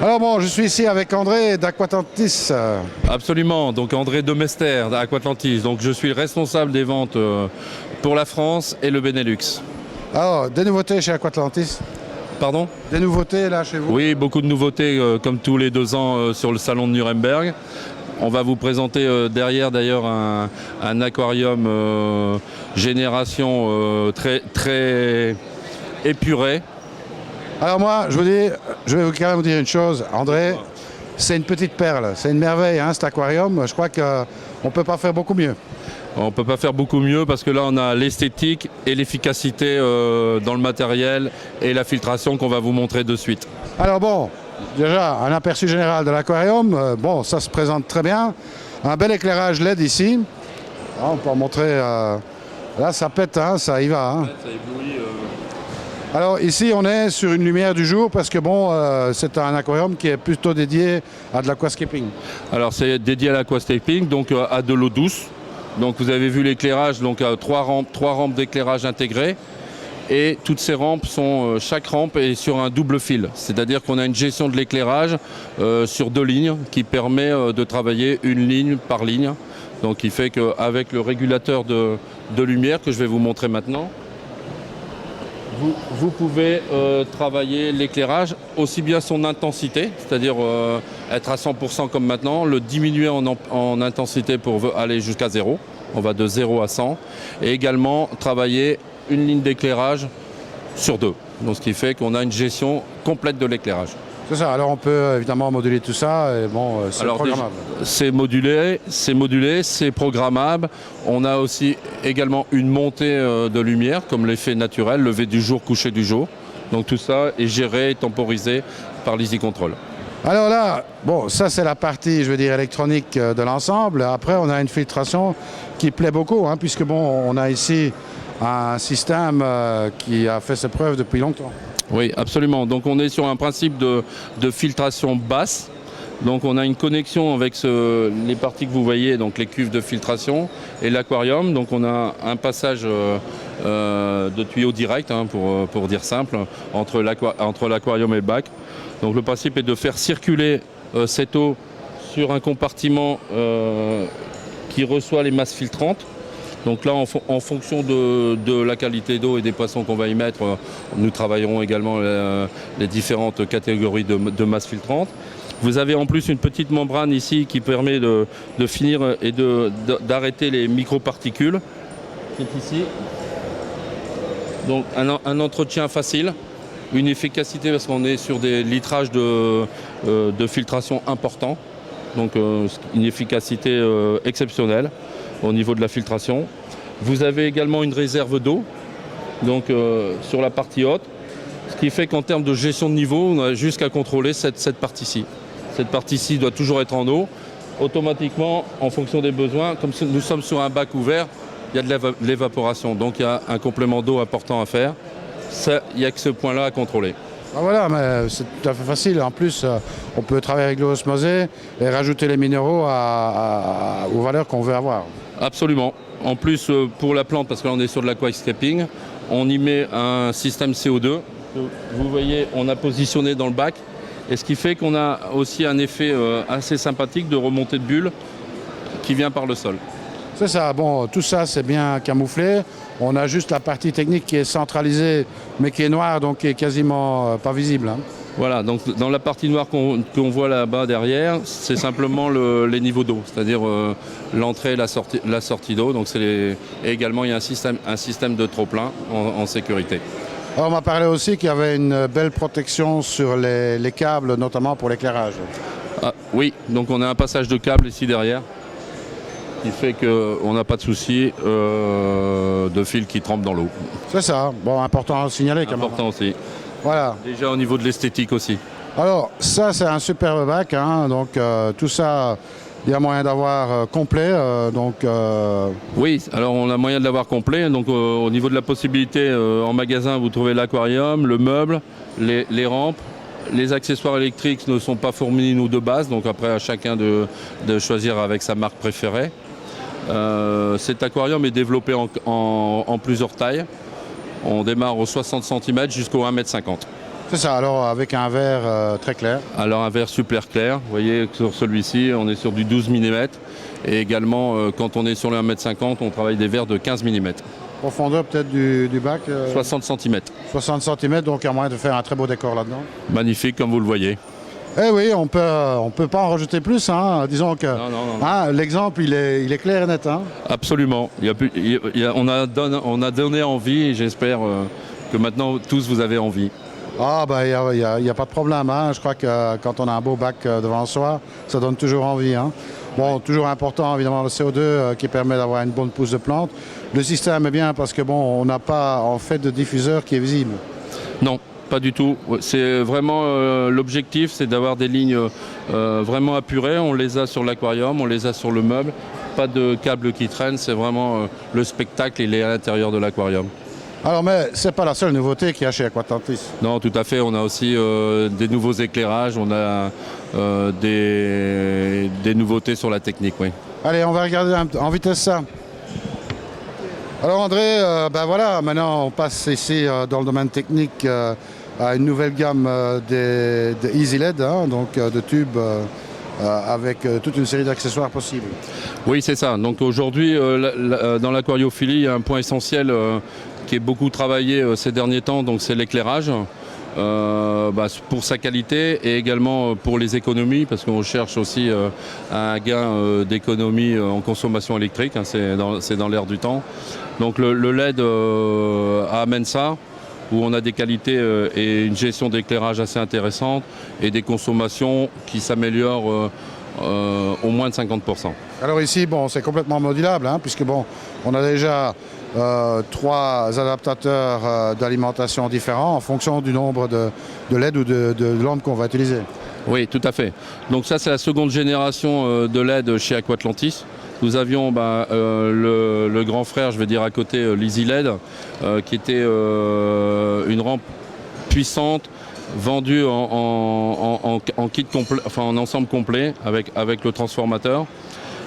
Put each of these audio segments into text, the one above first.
Alors bon, je suis ici avec André d'Aquatlantis. Absolument, donc André Demester d'Aquatlantis. Donc je suis le responsable des ventes pour la France et le Benelux. Alors, des nouveautés chez Aquatlantis? Pardon? Des nouveautés là chez vous? Oui, beaucoup de nouveautés comme tous les 2 ans sur le salon de Nuremberg. On va vous présenter derrière d'ailleurs un aquarium génération très épuré. Alors moi, je vais quand même vous dire une chose, André, c'est une petite perle, c'est une merveille hein, cet aquarium. Je crois qu'on ne peut pas faire beaucoup mieux. On ne peut pas faire beaucoup mieux parce que là on a l'esthétique et l'efficacité dans le matériel et la filtration qu'on va vous montrer de suite. Alors bon, déjà un aperçu général de l'aquarium, bon ça se présente très bien. Un bel éclairage LED ici. Ah, on peut en montrer, là ça pète, hein, ça y va. Hein. Ça éblouit. Alors ici on est sur une lumière du jour parce que bon c'est un aquarium qui est plutôt dédié à de l'aquascaping. Alors c'est dédié à l'aquascaping, donc à de l'eau douce. Donc vous avez vu l'éclairage, donc à trois rampes d'éclairage intégrées. Et toutes ces rampes chaque rampe est sur un double fil. C'est-à-dire qu'on a une gestion de l'éclairage sur 2 lignes qui permet de travailler une ligne par ligne. Donc il fait qu'avec le régulateur de lumière que je vais vous montrer maintenant, vous pouvez travailler l'éclairage, aussi bien son intensité, c'est-à-dire être à 100% comme maintenant, le diminuer en intensité pour aller jusqu'à 0. On va de 0 à 100. Et également travailler une ligne d'éclairage sur 2. Donc ce qui fait qu'on a une gestion complète de l'éclairage. C'est ça, alors on peut évidemment moduler tout ça, et bon, c'est programmable. C'est modulé, c'est programmable. On a aussi également une montée de lumière, comme l'effet naturel, lever du jour, coucher du jour. Donc tout ça est géré et temporisé par l'Easy Control. Alors là, bon, ça c'est la partie, je veux dire, électronique de l'ensemble. Après, on a une filtration qui plaît beaucoup, hein, puisque bon, on a ici un système qui a fait ses preuves depuis longtemps. Oui, absolument. Donc on est sur un principe de filtration basse. Donc on a une connexion avec les parties que vous voyez, donc les cuves de filtration et l'aquarium. Donc on a un passage de tuyau direct, hein, pour dire simple, entre l'aquarium et le bac. Donc le principe est de faire circuler cette eau sur un compartiment qui reçoit les masses filtrantes. Donc là, en fonction de la qualité d'eau et des poissons qu'on va y mettre, nous travaillerons également les différentes catégories de masses filtrantes. Vous avez en plus une petite membrane ici qui permet de finir et d'arrêter les microparticules, qui est ici. Donc un entretien facile, une efficacité parce qu'on est sur des litrages de filtration importants. Donc une efficacité exceptionnelle au niveau de la filtration. Vous avez également une réserve d'eau donc sur la partie haute, ce qui fait qu'en termes de gestion de niveau, on a juste qu'à contrôler cette partie-ci. Cette partie-ci doit toujours être en eau. Automatiquement, en fonction des besoins, comme nous sommes sur un bac ouvert, il y a de l'évaporation. Donc il y a un complément d'eau important à faire. Ça, il n'y a que ce point-là à contrôler. Ah voilà, mais c'est tout à fait facile. En plus, on peut travailler avec l'eau osmosée et rajouter les minéraux aux valeurs qu'on veut avoir. Absolument. En plus, pour la plante, parce que là on est sur de l'aquascaping, on y met un système CO2. Vous voyez, on a positionné dans le bac. Et ce qui fait qu'on a aussi un effet assez sympathique de remontée de bulles qui vient par le sol. C'est ça. Bon, tout ça, c'est bien camouflé. On a juste la partie technique qui est centralisée, mais qui est noire, donc qui est quasiment pas visible. Hein. Voilà, donc dans la partie noire qu'on voit là-bas derrière, c'est simplement les niveaux d'eau, c'est-à-dire l'entrée et la sortie d'eau. Donc et également, il y a un système de trop-plein en sécurité. Alors, on m'a parlé aussi qu'il y avait une belle protection sur les câbles, notamment pour l'éclairage. Ah, oui, donc on a un passage de câble ici derrière, qui fait qu'on n'a pas de souci de fil qui trempe dans l'eau. C'est ça. Bon, important à signaler quand même. Important aussi. Voilà. Déjà au niveau de l'esthétique aussi. Alors, ça, c'est un superbe bac. Hein, donc, tout ça, il y a moyen d'avoir complet. Oui, alors on a moyen de l'avoir complet. Donc, au niveau de la possibilité, en magasin, vous trouvez l'aquarium, le meuble, les rampes. Les accessoires électriques ne sont pas fournis, nous, de base. Donc, après, à chacun de choisir avec sa marque préférée. Cet aquarium est développé en plusieurs tailles. On démarre aux 60 cm jusqu'au 1,50 m. C'est ça, alors avec un verre très clair. Alors un verre super clair, vous voyez que sur celui-ci on est sur du 12 mm et également quand on est sur le 1,50 m, on travaille des verres de 15 mm. Profondeur peut-être du bac 60 cm. 60 cm, donc il y a moyen de faire un très beau décor là-dedans. Magnifique comme vous le voyez. Eh oui, on peut pas en rajouter plus, hein. Disons que hein, l'exemple il est clair et net. Hein. Absolument, on a donné envie et j'espère que maintenant tous vous avez envie. Ah ben il y a pas de problème, hein. Je crois que quand on a un beau bac devant soi, ça donne toujours envie. Hein. Bon, toujours important évidemment le CO2 qui permet d'avoir une bonne pousse de plante. Le système est bien parce que bon, on n'a pas en fait de diffuseur qui est visible. Non, pas du tout. C'est vraiment l'objectif, c'est d'avoir des lignes vraiment apurées. On les a sur l'aquarium, on les a sur le meuble. Pas de câbles qui traînent, c'est vraiment le spectacle, il est à l'intérieur de l'aquarium. Alors, mais c'est pas la seule nouveauté qu'il y a chez Aquatlantis. Non, tout à fait. On a aussi des nouveaux éclairages, on a des nouveautés sur la technique, oui. Allez, on va regarder en vitesse ça. Alors André, ben voilà, maintenant on passe ici dans le domaine technique à une nouvelle gamme de Easy LED, hein, donc de tubes avec toute une série d'accessoires possibles. Oui, c'est ça. Donc aujourd'hui, dans l'aquariophilie, il y a un point essentiel qui est beaucoup travaillé ces derniers temps, donc c'est l'éclairage. Pour sa qualité et également pour les économies, parce qu'on cherche aussi un gain d'économie en consommation électrique, hein, c'est dans l'air du temps. Donc le LED amène ça, où on a des qualités et une gestion d'éclairage assez intéressante et des consommations qui s'améliorent au moins de 50%. Alors ici, bon, c'est complètement modulable, hein, puisque bon, on a déjà 3 adaptateurs d'alimentation différents en fonction du nombre de LED ou de lampes qu'on va utiliser. Oui, tout à fait. Donc ça, c'est la seconde génération de LED chez Aquatlantis. Nous avions le grand frère, je vais dire à côté, l'Easy LED, qui était une rampe puissante, vendue en kit complet, enfin en ensemble complet avec le transformateur.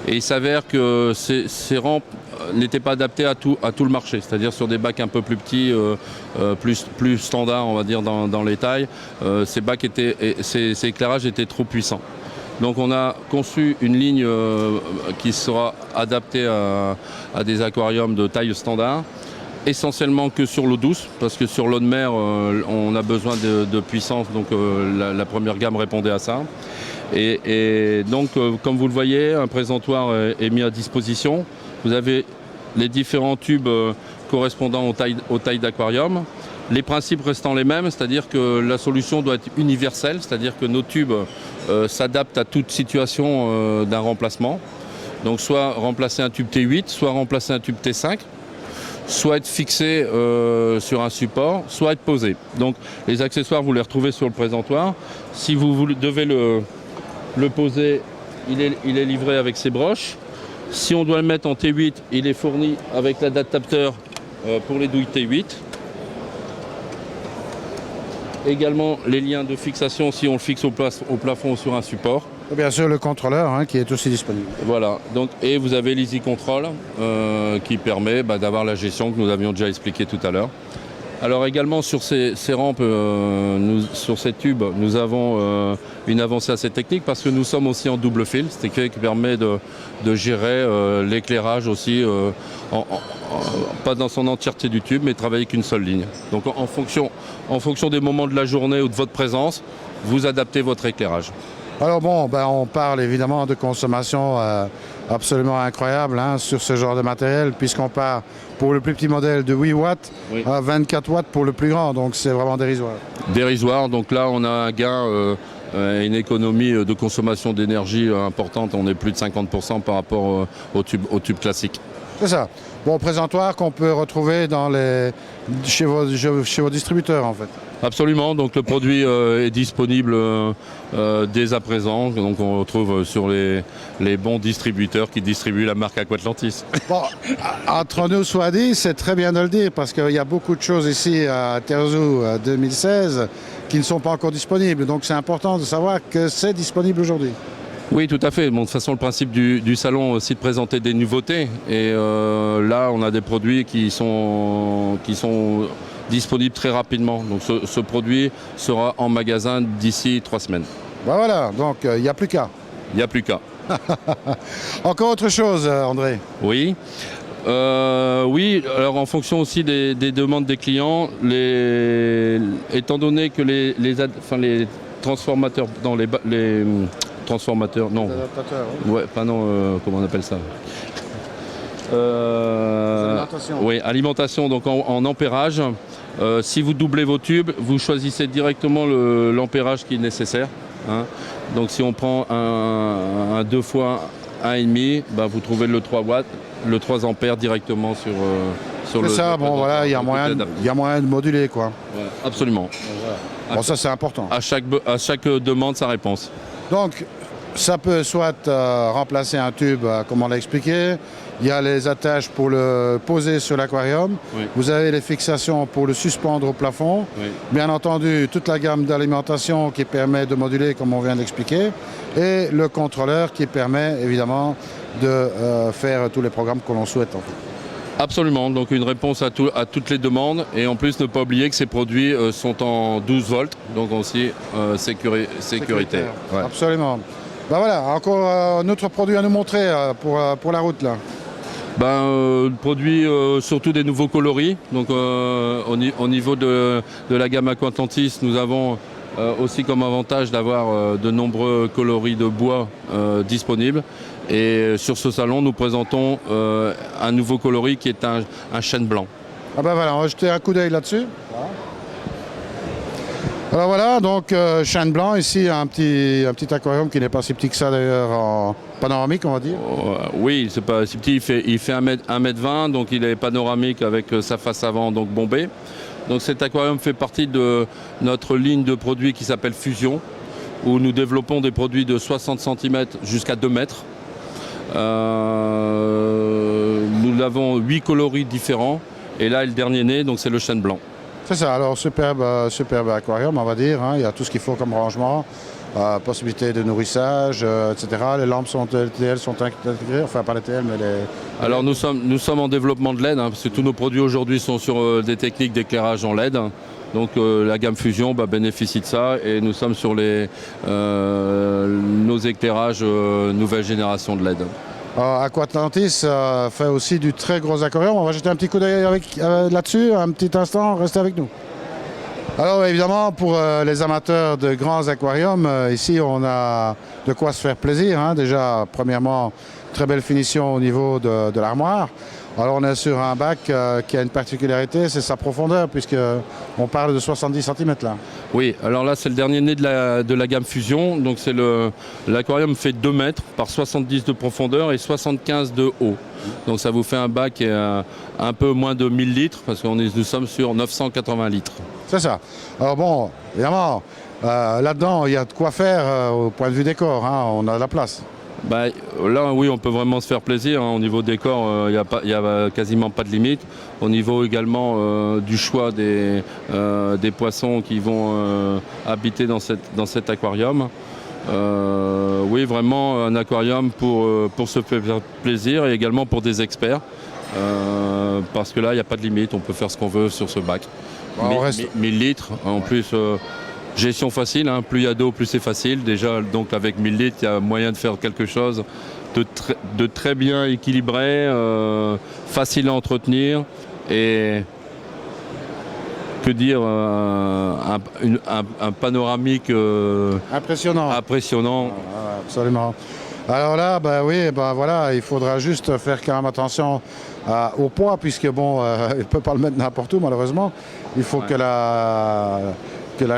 Et il s'avère que ces rampes n'étaient pas adaptées à tout le marché, c'est-à-dire sur des bacs un peu plus petits, plus standards, on va dire, dans les tailles, ces éclairages étaient trop puissants. Donc on a conçu une ligne qui sera adaptée à des aquariums de taille standard, essentiellement que sur l'eau douce, parce que sur l'eau de mer, on a besoin de puissance, donc la première gamme répondait à ça. Et donc, comme vous le voyez, un présentoir est mis à disposition. Vous avez les différents tubes correspondant aux tailles d'aquarium. Les principes restant les mêmes, c'est-à-dire que la solution doit être universelle, c'est-à-dire que nos tubes s'adaptent à toute situation d'un remplacement. Donc soit remplacer un tube T8, soit remplacer un tube T5, soit être fixé sur un support, soit être posé. Donc les accessoires, vous les retrouvez sur le présentoir. Si vous devez le poser, il est livré avec ses broches. Si on doit le mettre en T8, il est fourni avec l'adaptateur pour les douilles T8. Également les liens de fixation si on le fixe au plafond ou sur un support. Et bien sûr le contrôleur, hein, qui est aussi disponible. Voilà, donc, et vous avez l'Easy Control qui permet d'avoir la gestion que nous avions déjà expliqué tout à l'heure. Alors également sur ces rampes, sur ces tubes, nous avons une avancée assez technique parce que nous sommes aussi en double fil, ce qui permet de gérer l'éclairage aussi, pas dans son entièreté du tube, mais travailler qu'une seule ligne. Donc en fonction des moments de la journée ou de votre présence, vous adaptez votre éclairage. Alors bon, on parle évidemment de consommation absolument incroyable, hein, sur ce genre de matériel, puisqu'on part pour le plus petit modèle de 8 watts à 24 watts pour le plus grand, donc c'est vraiment dérisoire. Dérisoire, donc là on a un gain, une économie de consommation d'énergie importante, on est plus de 50% par rapport au tube classique. C'est ça. Bon, présentoir qu'on peut retrouver chez vos distributeurs en fait. Absolument, donc le produit est disponible dès à présent, donc on retrouve sur les bons distributeurs qui distribuent la marque Aquatlantis. Bon, entre nous soit dit, c'est très bien de le dire, parce qu'il y a beaucoup de choses ici à Terzout 2016 qui ne sont pas encore disponibles, donc c'est important de savoir que c'est disponible aujourd'hui. Oui, tout à fait. Bon, de toute façon, le principe du salon aussi de présenter des nouveautés. Et là, on a des produits qui sont disponibles très rapidement. Donc ce produit sera en magasin d'ici 3 semaines. Ben voilà, donc il n'y a plus qu'à. Il n'y a plus qu'à. Encore autre chose, André? Oui. Oui, alors en fonction aussi des demandes des clients, étant donné que les transformateurs, les transformateurs, non, ouais, pas non, comment on appelle ça? Alimentation. Oui, alimentation, donc en ampérage. Si vous doublez vos tubes, vous choisissez directement l'ampérage qui est nécessaire. Hein. Donc si on prend un 2 fois 1,5, bah, vous trouvez le 3 watts, le 3 ampères directement sur le... C'est ça, bon voilà, il y a moyen de moduler quoi. Ouais, absolument. Voilà. Bon, ça c'est important. À chaque demande, sa réponse. Donc ça peut soit remplacer un tube, comme on l'a expliqué. Il y a les attaches pour le poser sur l'aquarium. Oui. Vous avez les fixations pour le suspendre au plafond. Oui. Bien entendu, toute la gamme d'alimentation qui permet de moduler, comme on vient d'expliquer. Et le contrôleur qui permet évidemment de faire tous les programmes que l'on souhaite. En fait. Absolument, donc une réponse à toutes les demandes. Et en plus, ne pas oublier que ces produits sont en 12 volts, donc aussi sécurité. Ouais. Absolument. Ben voilà, encore un autre produit à nous montrer pour la route là. Le produit, surtout des nouveaux coloris. Donc au niveau de la gamme Aquatlantis, nous avons aussi comme avantage d'avoir de nombreux coloris de bois disponibles. Et sur ce salon, nous présentons un nouveau coloris qui est un chêne blanc. Ah ben voilà, on va jeter un coup d'œil là-dessus. Voilà. Alors voilà, donc chêne blanc, ici un petit aquarium qui n'est pas si petit que ça d'ailleurs, en panoramique on va dire. Oui, c'est pas si petit, il fait 1m20, donc il est panoramique avec sa face avant donc bombée. Donc cet aquarium fait partie de notre ligne de produits qui s'appelle Fusion, où nous développons des produits de 60 cm jusqu'à 2 mètres. Nous avons 8 coloris différents, et là le dernier né, donc c'est le chêne blanc. C'est ça, alors superbe aquarium on va dire, hein. Il y a tout ce qu'il faut comme rangement, possibilité de nourrissage, etc. Les lampes LTL sont intégrées, enfin pas les TL mais les... Alors nous sommes en développement de LED, hein, parce que tous nos produits aujourd'hui sont sur des techniques d'éclairage en LED. Donc la gamme Fusion bénéficie de ça et nous sommes sur nos éclairages nouvelle génération de LED. Aquatlantis fait aussi du très gros aquarium. On va jeter un petit coup d'œil là-dessus, un petit instant, restez avec nous. Alors évidemment, pour les amateurs de grands aquariums, ici on a de quoi se faire plaisir. Hein. Déjà, premièrement, très belle finition au niveau de l'armoire. Alors on est sur un bac qui a une particularité, c'est sa profondeur, puisqu'on parle de 70 cm là. Oui, alors là c'est le dernier né de la gamme Fusion. Donc l'aquarium fait 2 mètres par 70 de profondeur et 75 de haut. Donc ça vous fait un bac un peu moins de 1000 litres, parce que nous sommes sur 980 litres. C'est ça. Alors bon, évidemment, là-dedans il y a de quoi faire au point de vue décor, hein, on a de la place. Là, oui, on peut vraiment se faire plaisir. Hein. Au niveau décor, il n'y a quasiment pas de limite. Au niveau également du choix des poissons qui vont habiter dans cet aquarium. Oui, vraiment un aquarium pour se faire plaisir et également pour des experts. Parce que là, il n'y a pas de limite. On peut faire ce qu'on veut sur ce bac. 1000 litres, en plus... gestion facile, hein. Plus il y a d'eau, plus c'est facile. Déjà, donc avec 1000 litres, il y a moyen de faire quelque chose de très bien équilibré, facile à entretenir et que dire, un panoramique impressionnant. Absolument. Alors là, oui, voilà, il faudra juste faire quand même attention au poids, puisque bon, il ne peut pas le mettre n'importe où malheureusement. Il faut que la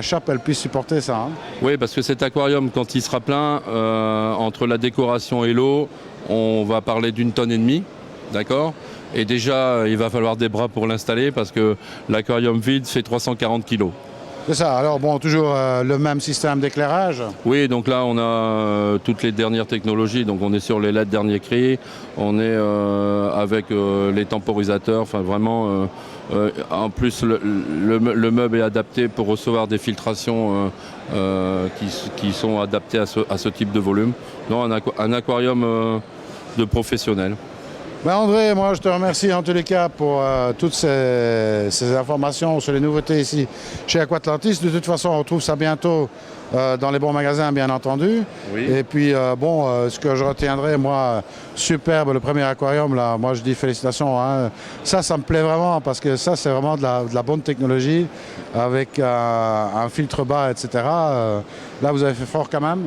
chape elle puisse supporter ça. Hein. Oui, parce que cet aquarium, quand il sera plein, entre la décoration et l'eau, on va parler d'1,5 tonne, d'accord ? Et déjà, il va falloir des bras pour l'installer, parce que l'aquarium vide fait 340 kg. C'est ça. Alors bon, toujours le même système d'éclairage. Oui, donc là on a toutes les dernières technologies, donc on est sur les LED dernier cri, on est avec les temporisateurs, enfin vraiment, en plus le meuble est adapté pour recevoir des filtrations qui sont adaptées à ce type de volume. Non, un aquarium de professionnel. Ben André, moi je te remercie en tous les cas pour toutes ces informations sur les nouveautés ici chez Aquatlantis. De toute façon, on retrouve ça bientôt dans les bons magasins, bien entendu. Oui. Et puis ce que je retiendrai, moi, superbe le premier aquarium, là, moi je dis félicitations. Hein. Ça me plaît vraiment parce que ça c'est vraiment de la bonne technologie avec un filtre bas, etc. Là vous avez fait fort quand même.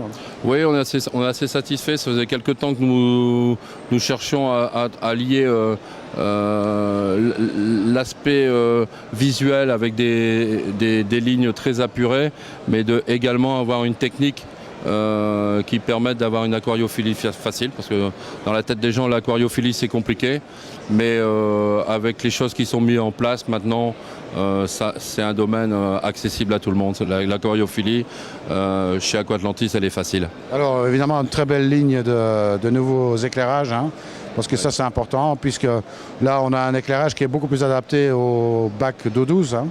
Oui, on est assez satisfait. Ça faisait quelques temps que nous cherchions à lier l'aspect visuel avec des lignes très apurées, mais également avoir une technique qui permettent d'avoir une aquariophilie facile, parce que dans la tête des gens l'aquariophilie c'est compliqué, mais avec les choses qui sont mises en place maintenant, c'est un domaine accessible à tout le monde. L'aquariophilie chez Aquatlantis elle est facile. Alors évidemment une très belle ligne de nouveaux éclairages, hein, parce que ça c'est important, puisque là on a un éclairage qui est beaucoup plus adapté au bac d'eau douce. Hein.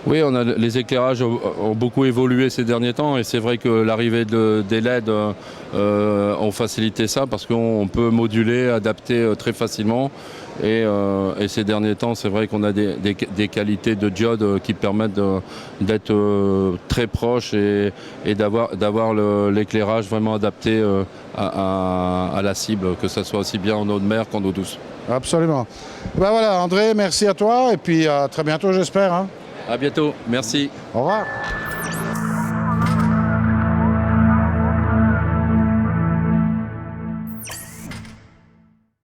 Oui, les éclairages ont beaucoup évolué ces derniers temps, et c'est vrai que l'arrivée des LED ont facilité ça, parce qu'on peut moduler, adapter très facilement. Et ces derniers temps, c'est vrai qu'on a des qualités de diode qui permettent d'être très proches et d'avoir l'éclairage vraiment adapté à la cible, que ce soit aussi bien en eau de mer qu'en eau douce. Absolument. Ben voilà, André, merci à toi et puis à très bientôt, j'espère. Hein. À bientôt, merci. Au revoir.